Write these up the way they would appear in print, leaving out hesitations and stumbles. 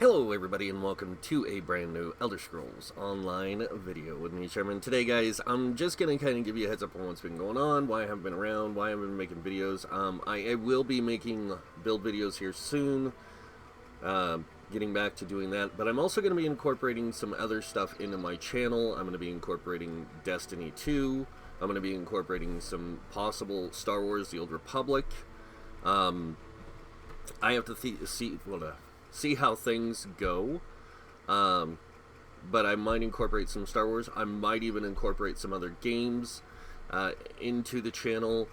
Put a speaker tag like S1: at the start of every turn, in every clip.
S1: Hello everybody and welcome to a brand new Elder Scrolls Online video with me, Sherman. Today guys, I'm just going to kind of give you a heads up on what's been going on, why I haven't been around, why I haven't been making videos. I will be making build videos here soon, getting back to doing that, but I'm also going to be incorporating some other stuff into my channel. I'm going to be incorporating Destiny 2, I'm going to be incorporating some possible Star Wars The Old Republic. I have to see how things go, but I might incorporate some Star Wars. I might even incorporate some other games into the channel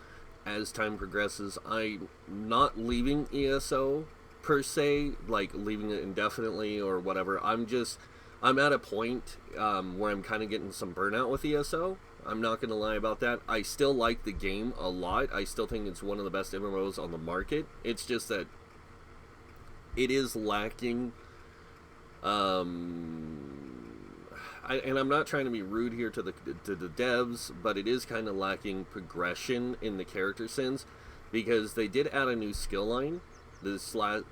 S1: as time progresses. I'm not leaving ESO per se, like leaving it indefinitely or whatever. I'm at a point where I'm kind of getting some burnout with ESO. I'm not going to lie about that. I still like the game a lot. I still think it's one of the best MMOs on the market. It's just that it is lacking, and I'm not trying to be rude here to the devs, but it is kind of lacking progression in the character sense, because they did add a new skill line this not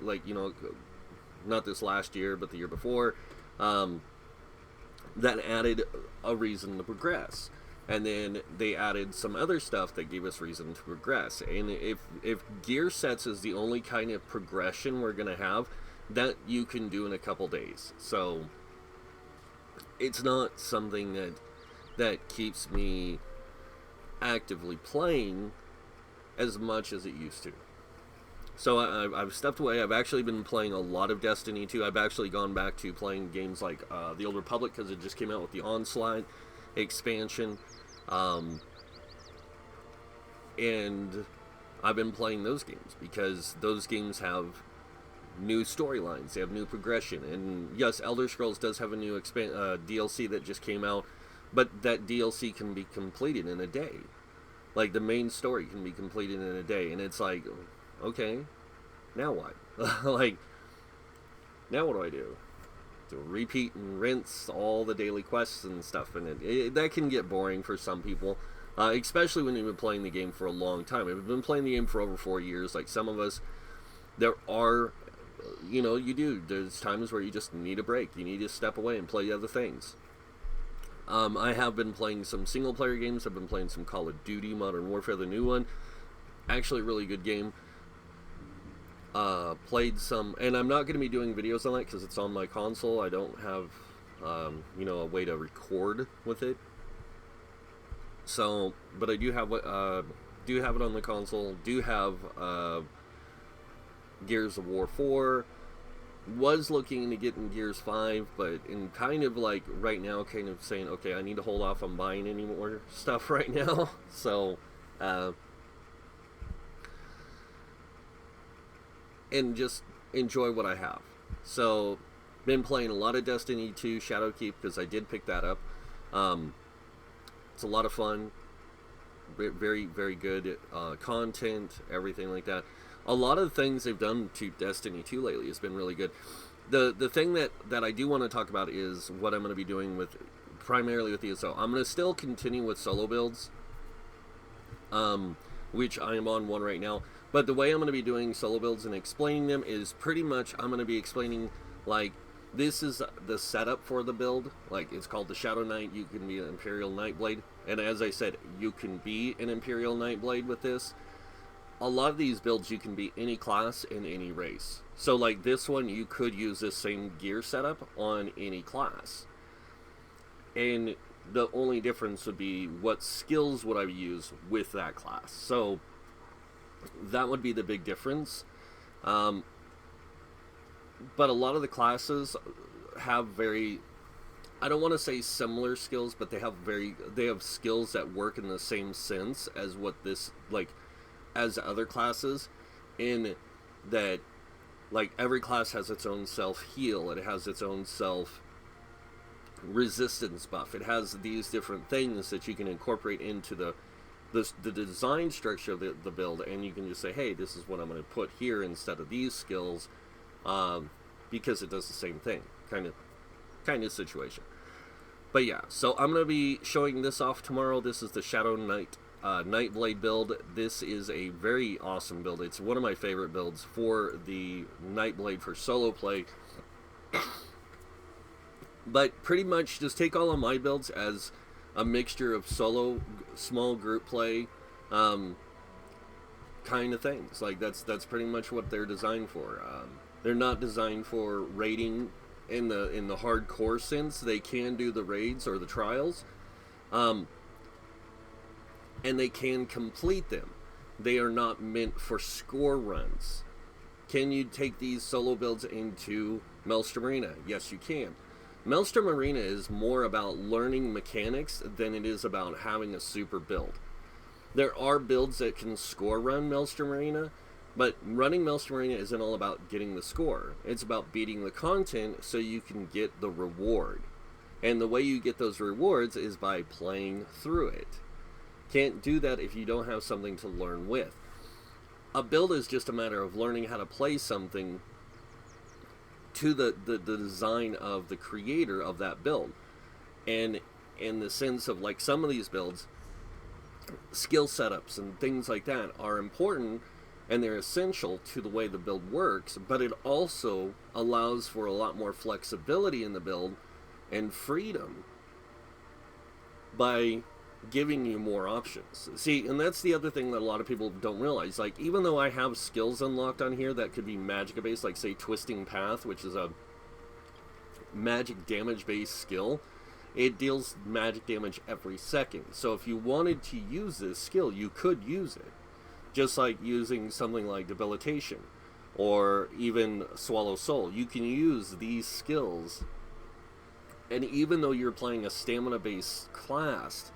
S1: this last year, but the year before, that added a reason to progress. And then they added some other stuff that gave us reason to progress. And if gear sets is the only kind of progression we're going to have, that you can do in a couple days. So it's not something that keeps me actively playing as much as it used to. So I've stepped away. I've actually been playing a lot of Destiny 2. I've actually gone back to playing games like The Old Republic, because it just came out with the Onslaught expansion, and I've been playing those games because those games have new storylines, they have new progression. And yes, Elder Scrolls does have a new DLC that just came out, but that DLC can be completed in a day. Like, the main story can be completed in a day, and it's like, okay, now what? Like, now what do I do? To repeat and rinse all the daily quests and stuff, and that can get boring for some people, especially when you've been playing the game for a long time. If you've been playing the game for over 4 years, like some of us, there are, there's times where you just need a break. You need to step away and play other things. I have been playing some single player games. I've been playing some Call of Duty Modern Warfare, the new one. Actually a really good game. Played some, and I'm not going to be doing videos on that because it's on my console. I don't have, a way to record with it. So, but I do have it on the console. Do have Gears of War 4. Was looking to get in Gears 5, but in kind of like right now, kind of saying, okay, I need to hold off on buying any more stuff right now. So, and just enjoy what I have. So, been playing a lot of Destiny 2 Shadowkeep because I did pick that up. It's a lot of fun. Very, very good content, everything like that. A lot of the things they've done to Destiny 2 lately has been really good. The thing that I do want to talk about is what I'm going to be doing primarily with ESO. I'm going to still continue with solo builds, which I am on one right now. But the way I'm going to be doing solo builds and explaining them is pretty much I'm going to be explaining, like, this is the setup for the build. Like, it's called the Shadow Knight. You can be an Imperial Nightblade. And as I said, you can be an Imperial Nightblade with this. A lot of these builds, you can be any class in any race. So, like this one, you could use this same gear setup on any class. And the only difference would be what skills would I use with that class. So that would be the big difference. But a lot of the classes have very, I don't want to say similar skills, but they have skills that work in the same sense as what this, like, as other classes, in that, like, every class has its own self-heal, it has its own self-resistance buff, it has these different things that you can incorporate into the design structure of the build, and you can just say, hey, this is what I'm going to put here instead of these skills, because it does the same thing, kind of situation. But yeah, so I'm going to be showing this off tomorrow. This is the Shadow Knight Nightblade build. This is a very awesome build. It's one of my favorite builds for the Nightblade for solo play. But pretty much just take all of my builds as a mixture of solo, small group play, kind of things. Like that's pretty much what they're designed for. They're not designed for raiding in the hardcore sense. They can do the raids or the trials, and they can complete them. They are not meant for score runs. Can you take these solo builds into Maelstrom Arena? Yes, you can. Maelstrom Arena is more about learning mechanics than it is about having a super build. There are builds that can score run Maelstrom Arena, but running Maelstrom Arena isn't all about getting the score. It's about beating the content so you can get the reward. And the way you get those rewards is by playing through it. Can't do that if you don't have something to learn with. A build is just a matter of learning how to play something to the design of the creator of that build. And in the sense of, like, some of these builds, skill setups and things like that are important and they're essential to the way the build works, but it also allows for a lot more flexibility in the build and freedom by giving you more options. See, and that's the other thing that a lot of people don't realize. Like, even though I have skills unlocked on here that could be magic based, like say Twisting Path, which is a magic damage based skill, it deals magic damage every second. So if you wanted to use this skill, you could use it. Just like using something like Debilitation or even Swallow Soul. You can use these skills, and even though you're playing a stamina based class,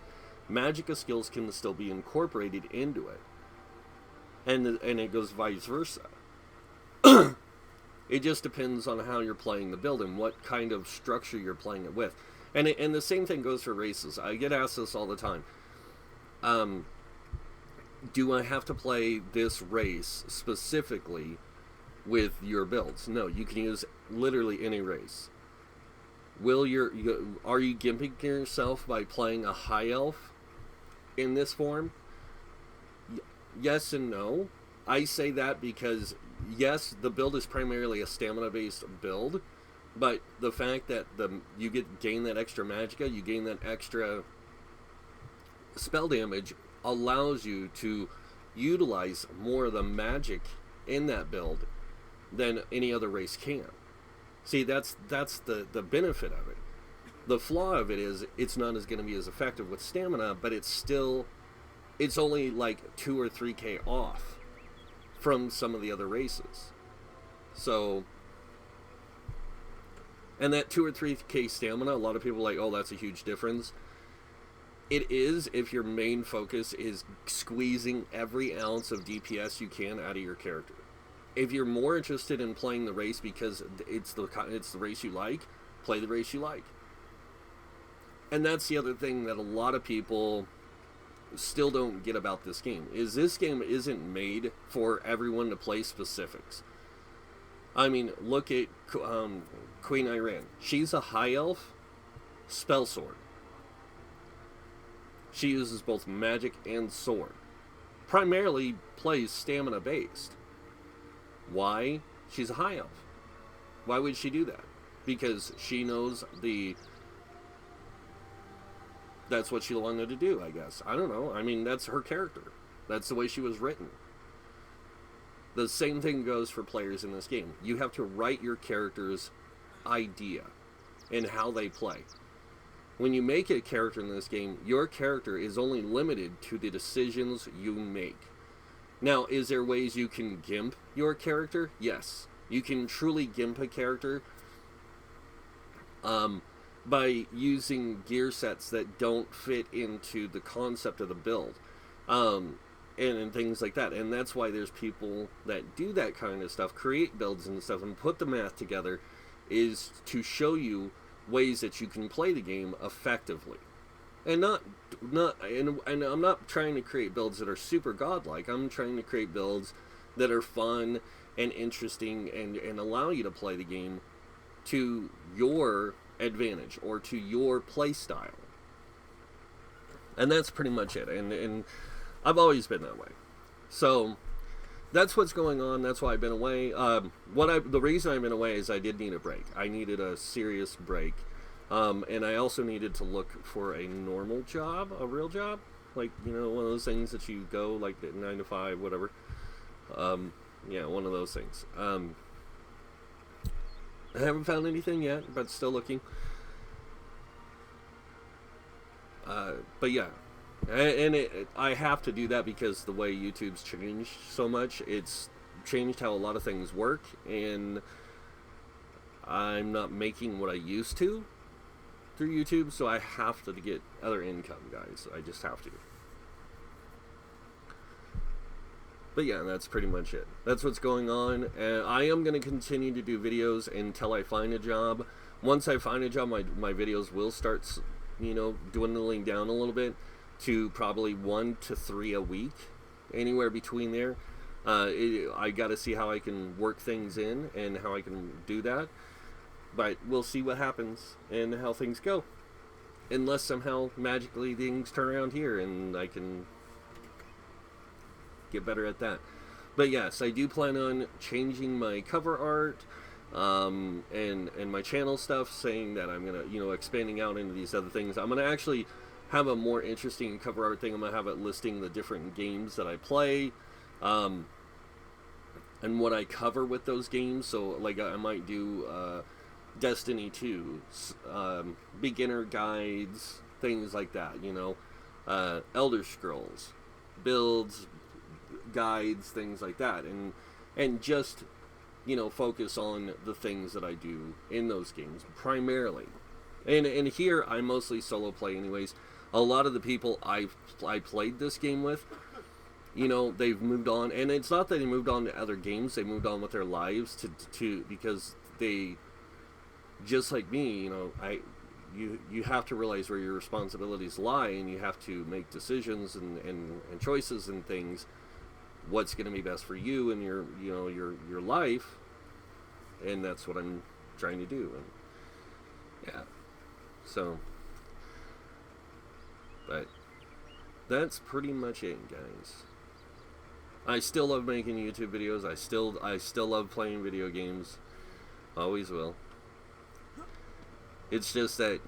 S1: Magicka skills can still be incorporated into it, and it goes vice versa. It just depends on how you're playing the build and what kind of structure you're playing it with. And the same thing goes for races. I get asked this all the time. Do I have to play this race specifically with your builds? No, you can use literally any race. Are you gimping yourself by playing a high elf in this form? Yes and no. I say that because, yes, the build is primarily a stamina-based build, but the fact that you gain that extra magicka, you gain that extra spell damage, allows you to utilize more of the magic in that build than any other race can. See, that's the benefit of it. The flaw of it is it's not going to be as effective with stamina, but it's only like 2 or 3k off from some of the other races. So, and that 2 or 3k stamina, a lot of people are like, oh, that's a huge difference. It is if your main focus is squeezing every ounce of DPS you can out of your character. If you're more interested in playing the race because it's the race you like, play the race you like. And that's the other thing that a lot of people still don't get about this game, is this game isn't made for everyone to play specifics. I mean, look at Queen Iran. She's a high elf spell sword. She uses both magic and sword. Primarily plays stamina based. Why? She's a high elf. Why would she do that? Because she knows that's what she wanted to do, I guess. I don't know. I mean, that's her character. That's the way she was written. The same thing goes for players in this game. You have to write your character's idea and how they play. When you make a character in this game, your character is only limited to the decisions you make. Now, is there ways you can gimp your character? Yes. You can truly gimp a character by using gear sets that don't fit into the concept of the build. And things like that. And that's why there's people that do that kind of stuff, create builds and stuff, and put the math together, is to show you ways that you can play the game effectively. And and I'm not trying to create builds that are super godlike. I'm trying to create builds that are fun and interesting and allow you to play the game to your advantage or to your play style. And that's pretty much it. And I've always been that way. So that's what's going on. That's why I've been away. The reason I've been away is I did need a break. I needed a serious break, and I also needed to look for a normal job, a real job, like, you know, one of those things that you go like 9 to 5, whatever. Yeah, one of those things. I haven't found anything yet, but still looking. But yeah, I have to do that because the way YouTube's changed so much. It's changed how a lot of things work, and I'm not making what I used to through YouTube, so I have to get other income, guys. I just have to. But yeah, that's pretty much it. That's what's going on. I am going to continue to do videos until I find a job. Once I find a job, my videos will start, you know, dwindling down a little bit to probably 1 to 3 a week, anywhere between there. I got to see how I can work things in and how I can do that. But we'll see what happens and how things go. Unless somehow magically things turn around here and I can get better at that. But yes, I do plan on changing my cover art and my channel stuff, saying that I'm gonna, you know, expanding out into these other things. I'm gonna actually have a more interesting cover art thing. I'm gonna have it listing the different games that I play, and what I cover with those games. So like I might do Destiny 2, beginner guides, things like that, you know, Elder Scrolls, builds, guides, things like that, and just, you know, focus on the things that I do in those games primarily. And here I mostly solo play anyways. A lot of the people I played this game with, you know, they've moved on, and it's not that they moved on to other games, they moved on with their lives to because they, just like me, you know, you have to realize where your responsibilities lie, and you have to make decisions and choices and things, what's going to be best for you and your, you know, your life. And that's what I'm trying to do. And yeah, so, but that's pretty much it, guys. I still love making YouTube videos. I still love playing video games. Always will. It's just that,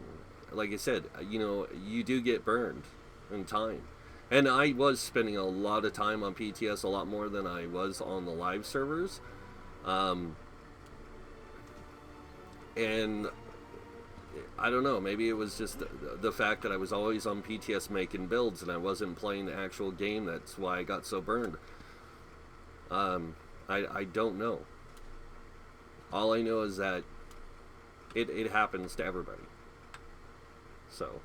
S1: like I said, you know, you do get burned in time. And I was spending a lot of time on PTS, a lot more than I was on the live servers. And I don't know, maybe it was just the fact that I was always on PTS making builds and I wasn't playing the actual game. That's why I got so burned. I don't know. All I know is that it happens to everybody. So,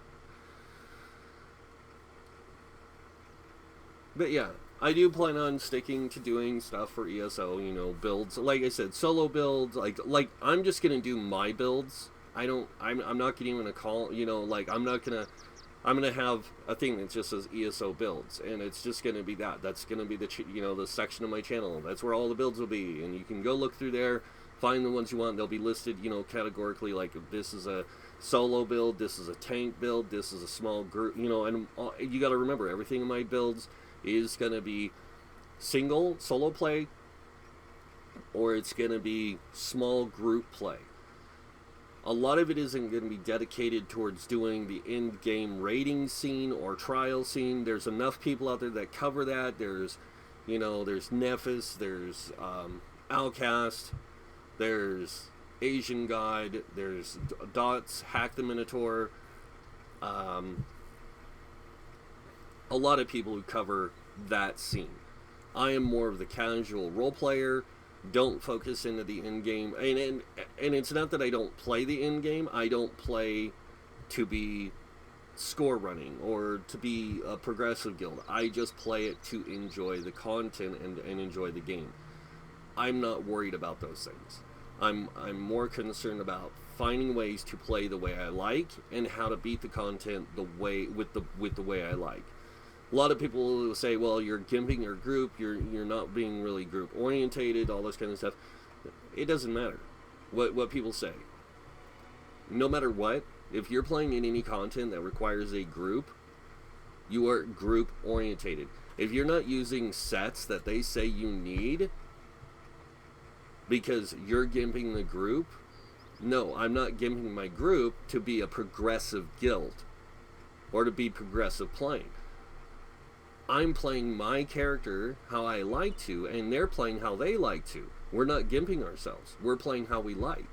S1: but yeah, I do plan on sticking to doing stuff for ESO, you know, builds. Like I said, solo builds. Like I'm just gonna do my builds. I'm not gonna call, you know, like I'm gonna have a thing that just says ESO builds, and it's just gonna be that. That's gonna be the, you know, the section of my channel. That's where all the builds will be, and you can go look through there, find the ones you want. They'll be listed, you know, categorically. Like if this is a solo build, this is a tank build, this is a small group, you know. And you got to remember, everything in my builds is going to be single, solo play, or it's going to be small group play. A lot of it isn't going to be dedicated towards doing the in-game raiding scene or trial scene. There's enough people out there that cover that. There's, you know, there's Nephis, there's Outcast, there's Asian God, there's Dots, Hack the Minotaur, a lot of people who cover that scene. I am more of the casual role player, don't focus into the in-game, and it's not that I don't play the in-game, I don't play to be score running or to be a progressive guild. I just play it to enjoy the content and enjoy the game. I'm not worried about those things. I'm more concerned about finding ways to play the way I like and how to beat the content the way with the way I like. A lot of people will say, well, you're gimping your group, you're not being really group orientated, all this kind of stuff. It doesn't matter what people say. No matter what, if you're playing in any content that requires a group, you are group orientated. If you're not using sets that they say you need because you're gimping the group, no, I'm not gimping my group to be a progressive guild or to be progressive playing. I'm playing my character how I like to, and they're playing how they like to. We're not gimping ourselves. We're playing how we like.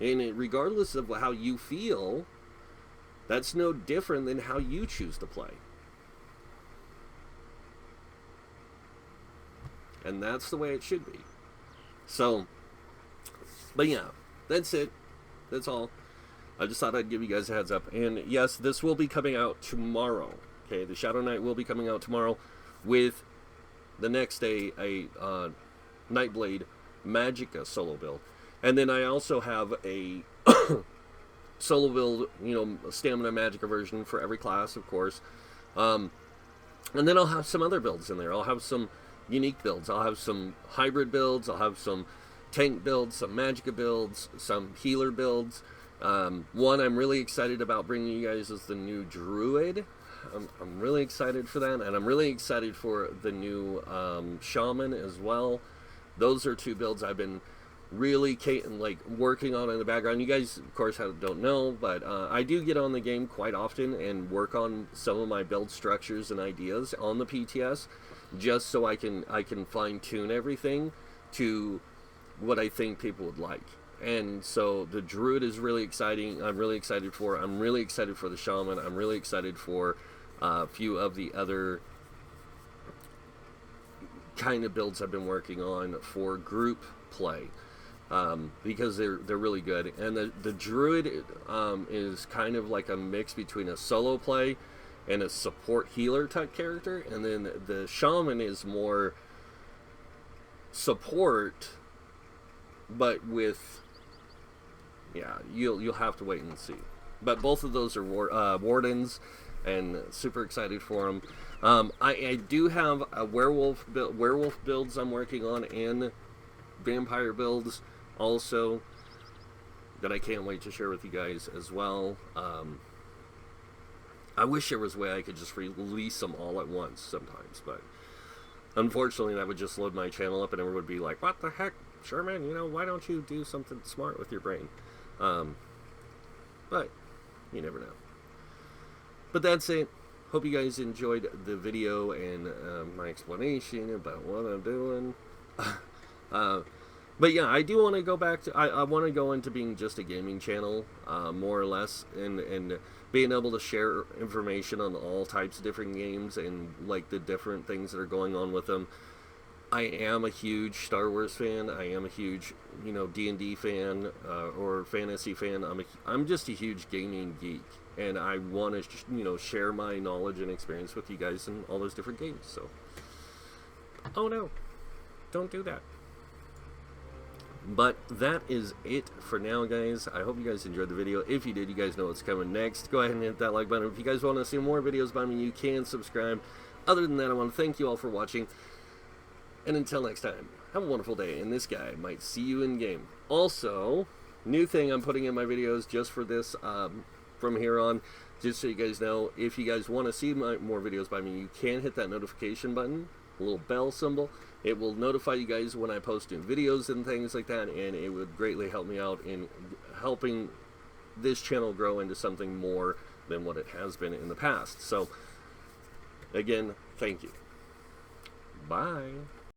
S1: And regardless of how you feel, that's no different than how you choose to play. And that's the way it should be. So, but yeah, that's it. That's all. I just thought I'd give you guys a heads up. And yes, this will be coming out tomorrow. Okay, the Shadow Knight will be coming out tomorrow with the next day a Nightblade Magicka solo build. And then I also have a solo build, you know, Stamina Magicka version for every class, of course. And then I'll have some other builds in there. I'll have some unique builds. I'll have some hybrid builds. I'll have some tank builds, some Magicka builds, some healer builds. One I'm really excited about bringing you guys is the new Druid. I'm really excited for that, and I'm really excited for the new Shaman as well. Those are two builds I've been really working on in the background. You guys, of course, don't know, but I do get on the game quite often and work on some of my build structures and ideas on the PTS, just so I can fine-tune everything to what I think people would like. And so the Druid is really exciting. I'm really excited for it. I'm really excited for the Shaman. I'm really excited for a few of the other kind of builds I've been working on for group play, because they're really good. And the Druid is kind of like a mix between a solo play and a support healer type character, and then the Shaman is more support, but with, yeah, you'll have to wait and see. But both of those are wardens, and super excited for them. I do have a werewolf builds I'm working on, and vampire builds also that I can't wait to share with you guys as well. I wish there was a way I could just release them all at once sometimes, but unfortunately that would just load my channel up and everyone would be like, what the heck, Sherman, you know, why don't you do something smart with your brain? But you never know. But that's it. Hope you guys enjoyed the video and my explanation about what I'm doing. But yeah, I do want to go back to, I want to go into being just a gaming channel, more or less, and being able to share information on all types of different games and like the different things that are going on with them. I am a huge Star Wars fan. I am a huge, you know, D&D fan, or fantasy fan. I'm just a huge gaming geek, and I want to, you know, share my knowledge and experience with you guys in all those different games. So, oh no, don't do that. But that is it for now, guys. I hope you guys enjoyed the video. If you did, you guys know what's coming next. Go ahead and hit that like button. If you guys want to see more videos by me, you can subscribe. Other than that, I want to thank you all for watching. And until next time, have a wonderful day, and this guy might see you in game. Also, new thing I'm putting in my videos just for this, from here on, just so you guys know, if you guys want to see more videos by me, you can hit that notification button, a little bell symbol. It will notify you guys when I post new videos and things like that, and it would greatly help me out in helping this channel grow into something more than what it has been in the past. So, again, thank you. Bye.